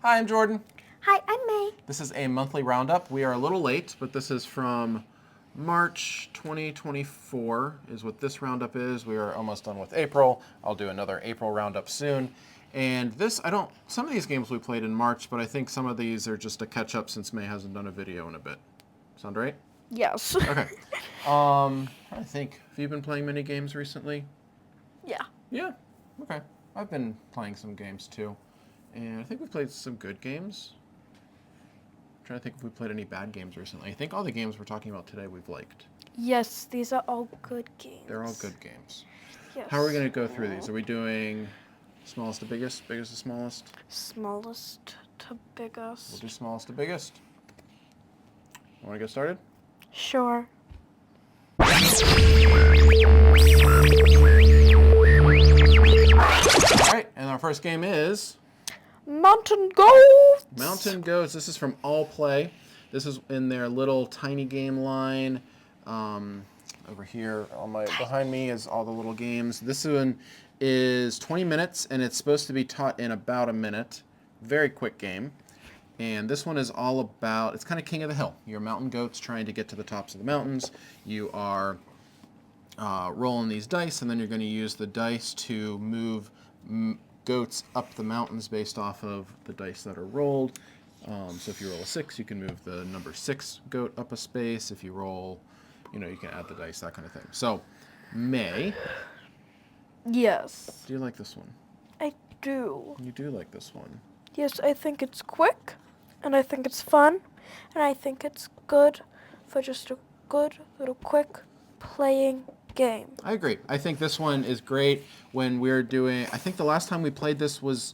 Hi, I'm Jordan. Hi, I'm May. This is a monthly roundup. We are a little late, but this is from March 2024 is what this roundup is. We are almost done with April. I'll do another April roundup soon. And some of these games we played in March, but I think some of these are just a catch up since May hasn't done a video in a bit. Sound right? Yes. Okay. I think, have you been playing many games recently? Yeah. Yeah. Okay. I've been playing some games too. And I think we've played some good games. I'm trying to think if we played any bad games recently. I think all the games we're talking about today we've liked. Yes, these are all good games. They're all good games. Yes. How are we going to go through these? Are we doing smallest to biggest, biggest to smallest? Smallest to biggest. We'll do smallest to biggest. Want to get started? Sure. All right, and our first game is Moutain Goats. Moutain Goats. This is from All Play. This is in their little tiny game line. Over here, behind me is all the little games. This one is 20 minutes, and it's supposed to be taught in about a minute. Very quick game. And this one is all about, it's kind of king of the hill. You're mountain goats trying to get to the tops of the mountains. You are rolling these dice, and then you're going to use the dice to move goats up the mountains based off of the dice that are rolled. So if you roll a 6, you can move the number 6 goat up a space. If you roll, you can add the dice, that kind of thing. So, May. Yes. Do you like this one? I do. You do like this one. Yes, I think it's quick, and I think it's fun, and I think it's good for just a good little quick playing game. I agree. I think this one is great when we're doing, I think the last time we played this was,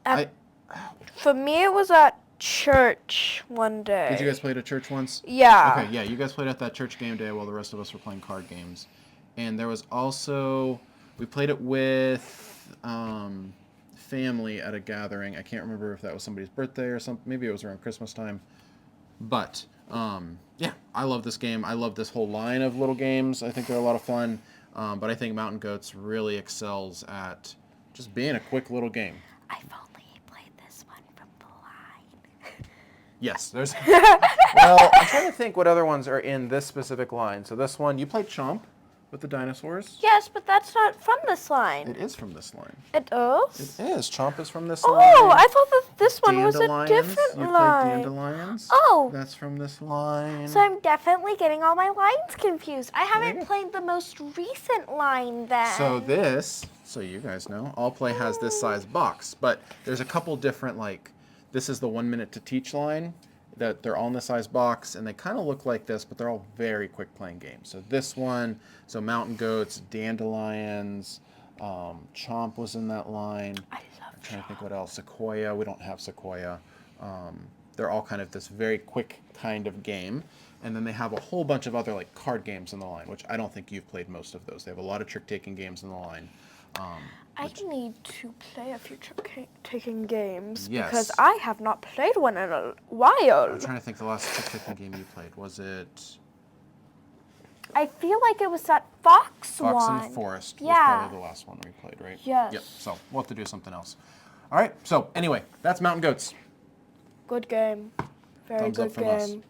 For me, it was at church one day. Did you guys play at a church once? Yeah. Okay, yeah, you guys played at that church game day while the rest of us were playing card games. And there was also, we played it with family at a gathering. I can't remember if that was somebody's birthday or something. Maybe it was around Christmas time. But, yeah, I love this game. I love this whole line of little games. I think they're a lot of fun. But I think Mountain Goats really excels at just being a quick little game. I've only played this one from the line. Yes, there's... Well, I'm trying to think what other ones are in this specific line. So this one, you played Chomp with the dinosaurs? Yes, but that's not from this line. It is from this line. It is? It is. Chomp is from this Oh, line. I thought that this one was a different You line. played Dandelions? Oh. That's from this line. So I'm definitely getting all my lines confused. I There you haven't go. played the most recent line then. So you guys know, All Play has this size box, but there's a couple different, this is the 1 minute to teach line, that they're all in the size box, and they kind of look like this, but they're all very quick playing games. So this one, Mountain Goats, Dandelions, Chomp was in that line. I love I'm trying to think what else. Sequoia, we don't have Sequoia. They're all kind of this very quick kind of game. And then they have a whole bunch of other card games in the line, which I don't think you've played most of those. They have a lot of trick-taking games in the line. I need to play a few trick-taking games Yes. because I have not played one in a while. I'm trying to think the last trick-taking game you played. Was it I feel like it was that Fox one. Fox and Forest? Yeah. Was probably the last one we played, right? Yes. Yep. So we'll have to do something else. All right. So anyway, that's Mountain Goats. Good game. Very Thumbs up good from us. game.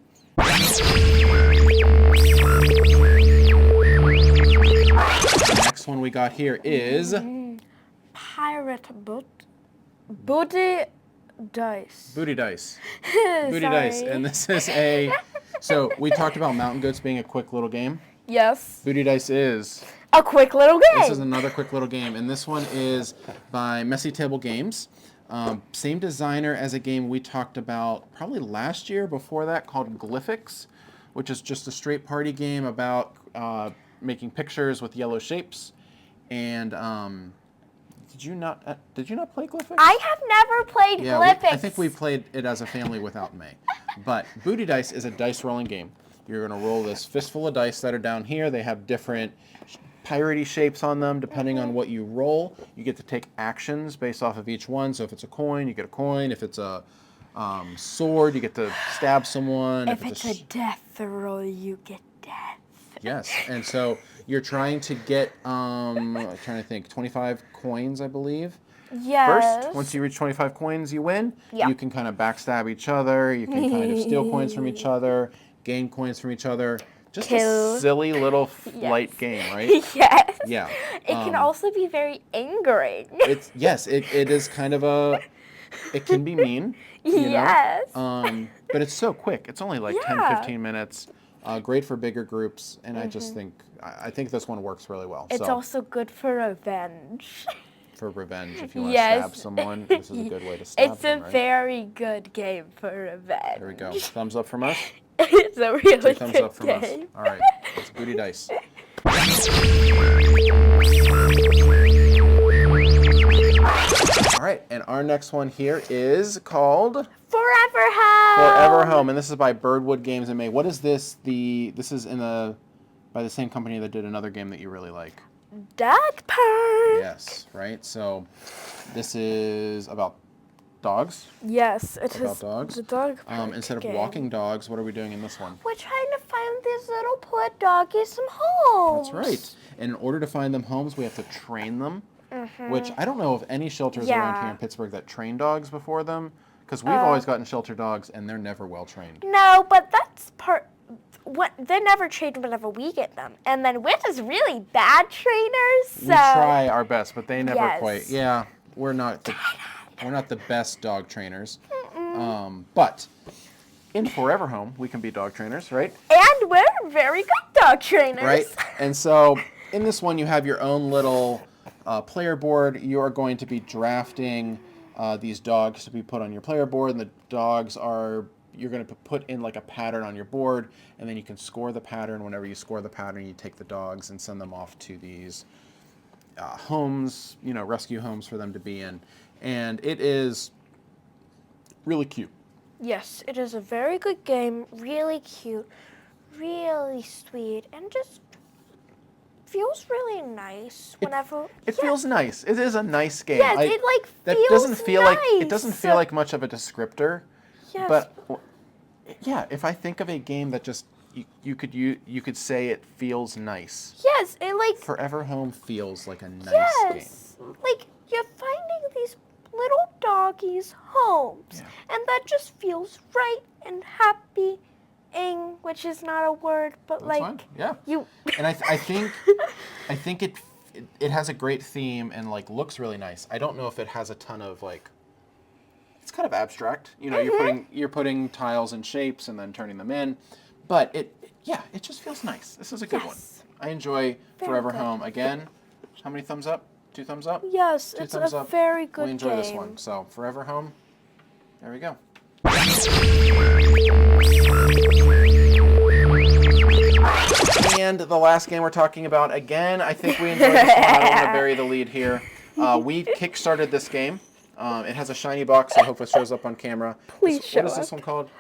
The next one we got here is Pirate Booty Dice. Booty Dice. Booty Dice. Sorry. And this is a... So we talked about Mountain Goats being a quick little game. Yes. Booty Dice is... A quick little game. This is another quick little game, and this one is by Messy Table Games. Same designer as a game we talked about probably last year before that called Glyphics, which is just a straight party game about making pictures with yellow shapes. And did you not play Glyphics? I have never played Glyphics. I think we played it as a family without May. But Booty Dice is a dice rolling game. You're going to roll this fistful of dice that are down here. They have different piratey shapes on them depending on what you roll. You get to take actions based off of each one. So if it's a coin, you get a coin. If it's a sword, you get to stab someone. If it's a death roll, you get death. Yes, and so you're trying to get, I'm trying to think, 25 coins, I believe. Yes. First, once you reach 25 coins, you win. Yeah. You can kind of backstab each other. You can kind of steal coins from each other, gain coins from each other. Just Kill. a silly little light Yes. game, right? Yes. Yeah. It can also be very angering. It is kind of it can be mean, Yes. but it's so quick. It's only like 10, 15 minutes. Great for bigger groups, and I just think I think this one works really well. It's So also good for revenge. for revenge, if you want to stab someone, this is a good way to stab It's them, a right? very good game for revenge. There we go. Thumbs up from us. It's a really 2 thumbs good up from us. game. All right, let's booty dice. All right, and our next one here is called Forever Home. Forever Home, and this is by Birdwood Games and May. What is this? This is by the same company that did another game that you really like. Dog Park. Yes, right. So this is about dogs. Yes, it About is dogs. the dog park Instead of game. walking dogs, what are we doing in this one? We're trying to find these little poor doggies some homes. That's right. And in order to find them homes, we have to train them. Which I don't know of any shelters around here in Pittsburgh that train dogs before them, because we've always gotten shelter dogs and they're never well trained. No, but that's part. What they're never trained whenever we get them, and then we're just really bad trainers. So. We try our best, but they never Yes. quite. Yeah, we're not the best dog trainers. But in Forever Home, we can be dog trainers, right? And we're very good dog trainers. Right. And so in this one, you have your own little player board. You are going to be drafting these dogs to be put on your player board, and the dogs you're going to put in like a pattern on your board, and then you can score the pattern. Whenever you score the pattern, you take the dogs and send them off to these homes, rescue homes for them to be in. And it is really cute. Yes, it is a very good game. Really cute, really sweet, and just feels really nice whenever. It feels nice. It is a nice game. Yes, it that feels doesn't feel nice. like it doesn't feel like much of a descriptor. Yes. But yeah, if I think of a game that just you could say it feels nice. Yes, it Forever Home feels like a nice game. yes, like you're finding these little doggies homes, and that just feels right and happy. Which is not a word, but That's fine. Yeah. you. And I think it has a great theme and looks really nice. I don't know if it has a ton of it's kind of abstract. You're putting tiles and shapes and then turning them in, but it just feels nice. This is a good one. I enjoy Forever good. Home. Again, how many thumbs up? 2 thumbs up? Yes, 2 it's thumbs a up. very good We enjoy this game. one. So Forever Home. There we go. And the last game we're talking about, again, I think we enjoyed this one. I don't want to bury the lead here. We kickstarted this game. It has a shiny box. I hope it shows up on camera. Please show What is this up. one called?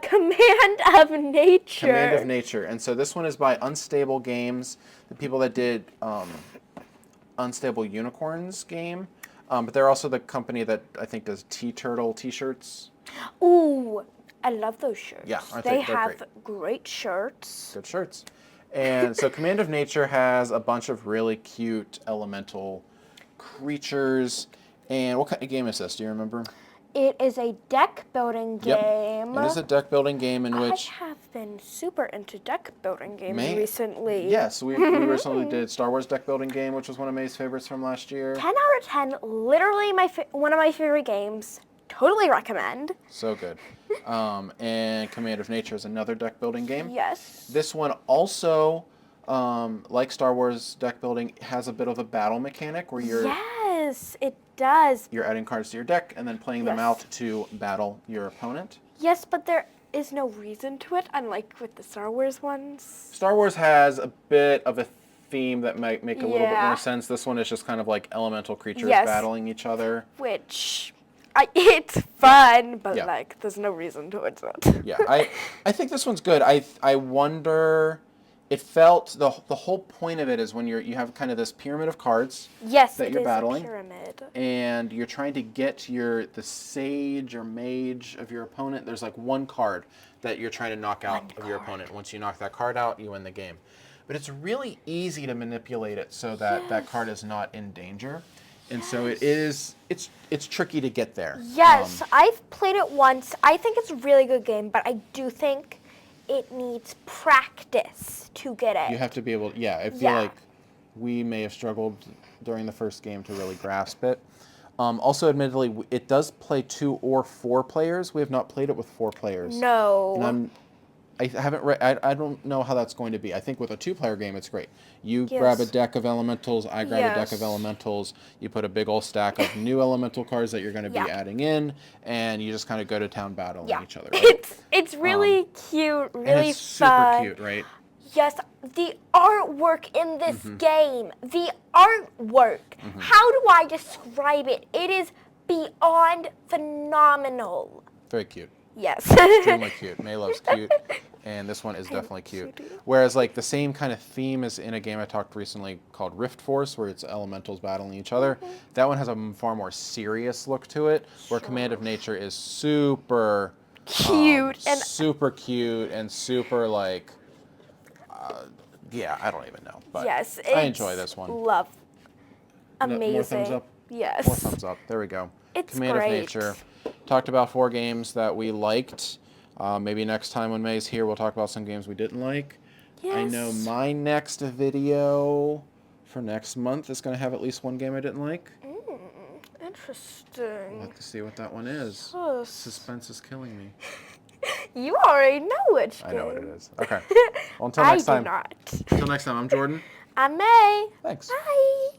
Command of Nature. Command of Nature. And so this one is by Unstable Games, the people that did Unstable Unicorns game. But they're also the company that I think does Turtle t-shirts. Ooh, I love those shirts. Yeah, they they're have great shirts. Good shirts. And so Command of Nature has a bunch of really cute elemental creatures. And what kind of game is this? Do you remember? It is a deck building game. It is a deck building game in which... I have been super into deck building games recently. Yes, we recently did Star Wars deck building game, which was one of May's favorites from last year. 10 out of 10, literally one of my favorite games. Totally recommend. So good. And Command of Nature is another deck building game. Yes. This one also, like Star Wars deck building, has a bit of a battle mechanic where Yes, it does. you're adding cards to your deck and then playing them out to battle your opponent. Yes, but there is no reason to it, unlike with the Star Wars ones. Star Wars has a bit of a theme that might make a little bit more sense. This one is just kind of like elemental creatures battling each other. Which, it's fun, but there's no reason to it. Yeah, I think this one's good. I wonder... It felt the whole point of it is when you have kind of this pyramid of cards that you're battling, a pyramid. and you're trying to get the sage or mage of your opponent. There's one card that you're trying to knock out of your opponent. Once you knock that card out, you win the game. But it's really easy to manipulate it so that that card is not in danger. And so it's tricky to get there. Yes, I've played it once. I think it's a really good game, but I do think it needs practice to get it. You have to be able. Yeah, I feel like we may have struggled during the first game to really grasp it. Also, admittedly, it does play 2 or 4 players. We have not played it with 4 players. No. And I haven't read. I don't know how that's going to be. I think with a 2-player game, it's great. You grab a deck of elementals. I grab a deck of elementals. You put a big old stack of new elemental cards that you're going to be adding in, and you just kind of go to town battling each other. Right? It's really cute, really and it's fun. super cute, right? Yes, the artwork in this game. The artwork. How do I describe it? It is beyond phenomenal. Very cute. Yes. Extremely cute. Maylove's cute, and this one is definitely cute. Whereas, like, the same kind of theme is in a game I talked recently called Rift Force, where it's elementals battling each other. That one has a far more serious look to it, where Command of Nature is super cute super cute and super like, I don't even know, but yes, I enjoy this one. Love. Amazing. More thumbs up. Yes. More thumbs up. There we go. It's Command great. of Nature. Talked about 4 games that we liked. Maybe next time when May's here, we'll talk about some games we didn't like. Yes. I know my next video for next month is going to have at least 1 game I didn't like. Interesting. We'll have to see what that one is. Yes. Suspense is killing me. You already know which game. I know what it is. Okay. Well, until next time. I do not. Until next time, I'm Jordan. I'm May. Thanks. Bye.